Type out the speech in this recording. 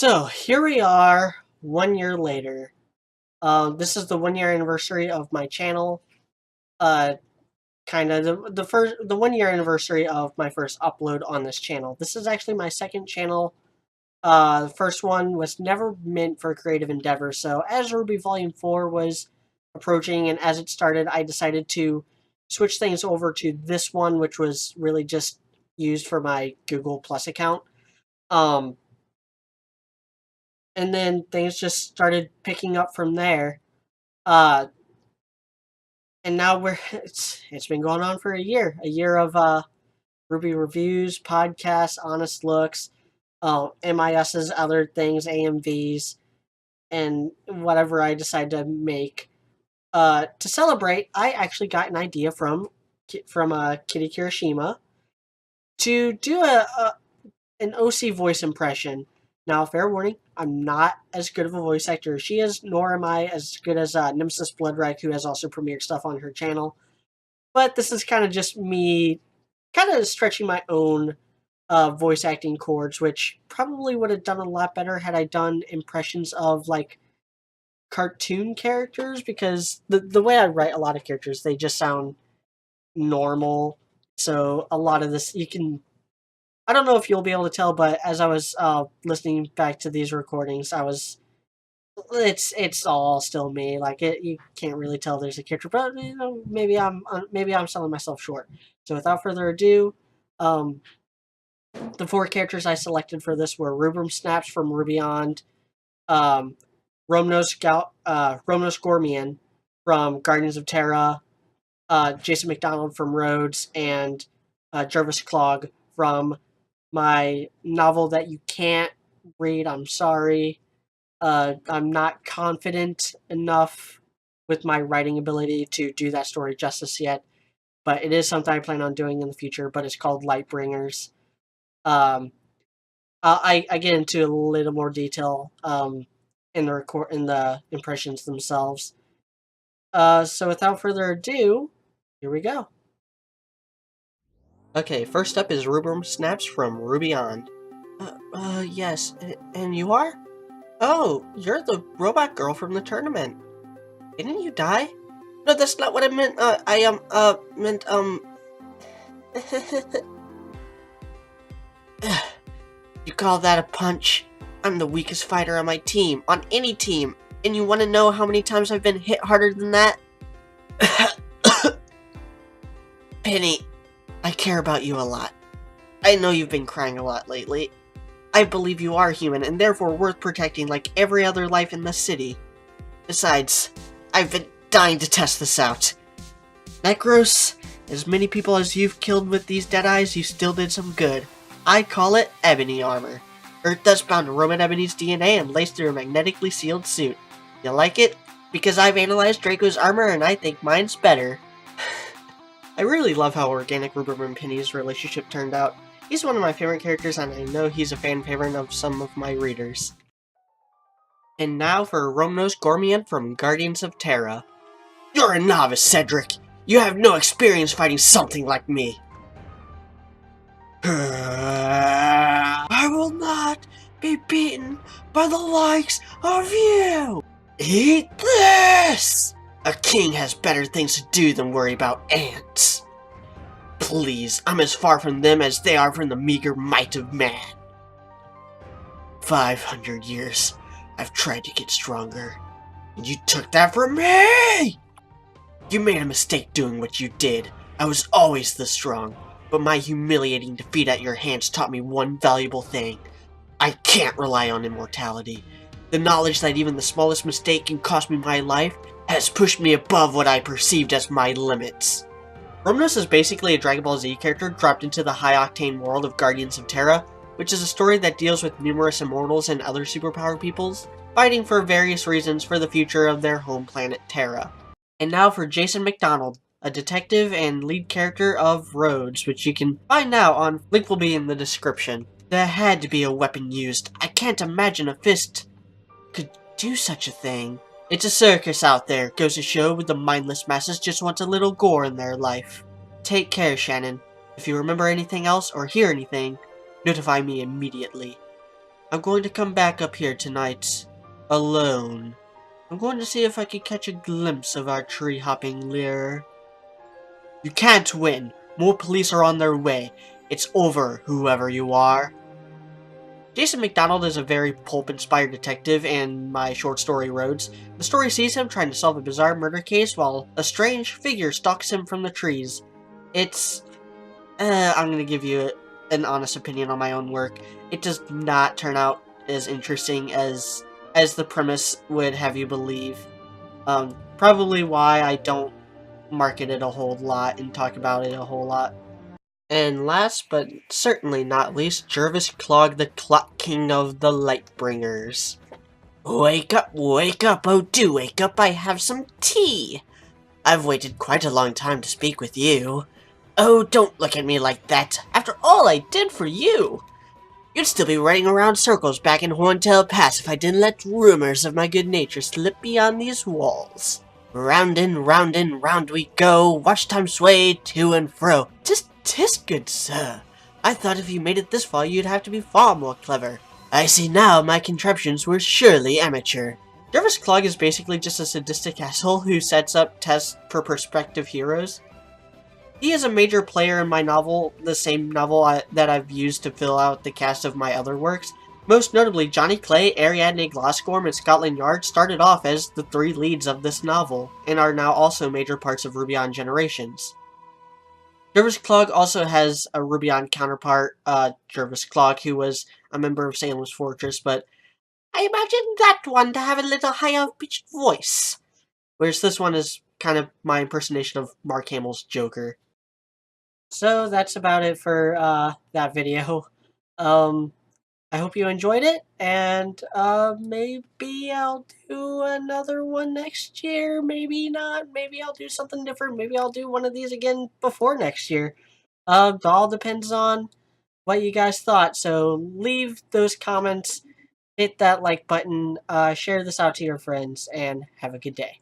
So here we are, 1 year later. This is the 1 year anniversary of my channel. Uh, kind of the 1 year anniversary of my first upload on this channel. This is actually my second channel. The first one was never meant for creative endeavor. So as Ruby Volume 4 was approaching and as it started, I decided to switch things over to this one, which was really just used for my Google Plus account. And then things just started picking up from there. Uh, and now it's been going on for a year of Ruby reviews, podcasts, honest looks, MISs, other things, AMVs, and whatever I decide to make. To celebrate, I actually got an idea from Kitty-Kirishima to do an OC voice impression. Now, fair warning, I'm not as good of a voice actor as she is, nor am I as good as Nemesis Bloodwreck, who has also premiered stuff on her channel. But this is kind of just me kind of stretching my own voice acting chords, which probably would have done a lot better had I done impressions of, like, cartoon characters, because the way I write a lot of characters, they just sound normal. So a lot of this, I don't know if you'll be able to tell, but as I was listening back to these recordings, it's all still me. Like you can't really tell there's a character, but maybe I'm selling myself short. So without further ado, the four characters I selected for this were Rubra Snaps from Rubiond, um, Romnos Gormian from Guardians of Terra, Jason McDonald from Rhodes, and Jarvis Clog from my novel that you can't read. I'm sorry. I'm not confident enough with my writing ability to do that story justice yet, but it is something I plan on doing in the future. But it's called Lightbringers. Um, I get into a little more detail in the impressions themselves. So without further ado, here we go. Okay, first up is Rubra Snaps from Rubiond. Yes, and you are? Oh, you're the robot girl from the tournament. Didn't you die? No, that's not what I meant. Meant, You call that a punch? I'm the weakest fighter on my team, on any team. And you want to know how many times I've been hit harder than that? Penny, I care about you a lot. I know you've been crying a lot lately. I believe you are human and therefore worth protecting like every other life in the city. Besides, I've been dying to test this out. Necros, as many people as you've killed with these dead eyes, you still did some good. I call it ebony armor. Earth dust bound Roman ebony's DNA and laced through a magnetically sealed suit. You like it? Because I've analyzed Draco's armor and I think mine's better. I really love how organic Rubra and Penny's relationship turned out. He's one of my favorite characters, and I know he's a fan favorite of some of my readers. And now for Romnos Gormian from Guardians of Terra. You're a novice, Cedric! You have no experience fighting something like me! I will not be beaten by the likes of you! Eat this! A king has better things to do than worry about ants. Please, I'm as far from them as they are from the meager might of man. 500 years, I've tried to get stronger, and you took that from me! You made a mistake doing what you did. I was always this strong, but my humiliating defeat at your hands taught me one valuable thing. I can't rely on immortality. The knowledge that even the smallest mistake can cost me my life has pushed me above what I perceived as my limits. Romnos is basically a Dragon Ball Z character dropped into the high-octane world of Guardians of Terra, which is a story that deals with numerous immortals and other superpowered peoples, fighting for various reasons for the future of their home planet Terra. And now for Jason McDonald, a detective and lead character of Rhodes, which you can find now on, link will be in the description. There had to be a weapon used. I can't imagine a fist could do such a thing. It's a circus out there, goes to show the mindless masses just want a little gore in their life. Take care, Shannon. If you remember anything else or hear anything, notify me immediately. I'm going to come back up here tonight, alone. I'm going to see if I can catch a glimpse of our tree-hopping lair. You can't win. More police are on their way. It's over, whoever you are. Jason McDonald is a very pulp-inspired detective in my short story Roads. The story sees him trying to solve a bizarre murder case while a strange figure stalks him from the trees. It's... I'm gonna give you an honest opinion on my own work. It does not turn out as interesting as the premise would have you believe. Probably why I don't market it a whole lot and talk about it a whole lot. And last but certainly not least, Jervis Clog, the Clock King of the Lightbringers. Wake up, oh do wake up, I have some tea! I've waited quite a long time to speak with you. Oh, don't look at me like that, after all I did for you! You'd still be running around circles back in Horntail Pass if I didn't let rumors of my good nature slip beyond these walls. Round and round we go, watch time sway to and fro. Tis good sir. I thought if you made it this far you'd have to be far more clever. I see now my contraptions were surely amateur. Jervis Clog is basically just a sadistic asshole who sets up tests for prospective heroes. He is a major player in my novel, the same novel that I've used to fill out the cast of my other works. Most notably, Johnny Clay, Ariadne Glasgorm, and Scotland Yard started off as the three leads of this novel, and are now also major parts of Ruby on Generations. Jervis Clog also has a Ruby on counterpart, Jervis Clog, who was a member of Salem's Fortress, but I imagine that one to have a little higher-pitched voice. Whereas this one is kind of my impersonation of Mark Hamill's Joker. So that's about it for that video. I hope you enjoyed it, and maybe I'll do another one next year, maybe not, maybe I'll do something different, maybe I'll do one of these again before next year. It all depends on what you guys thought, so leave those comments, hit that like button, share this out to your friends, and have a good day.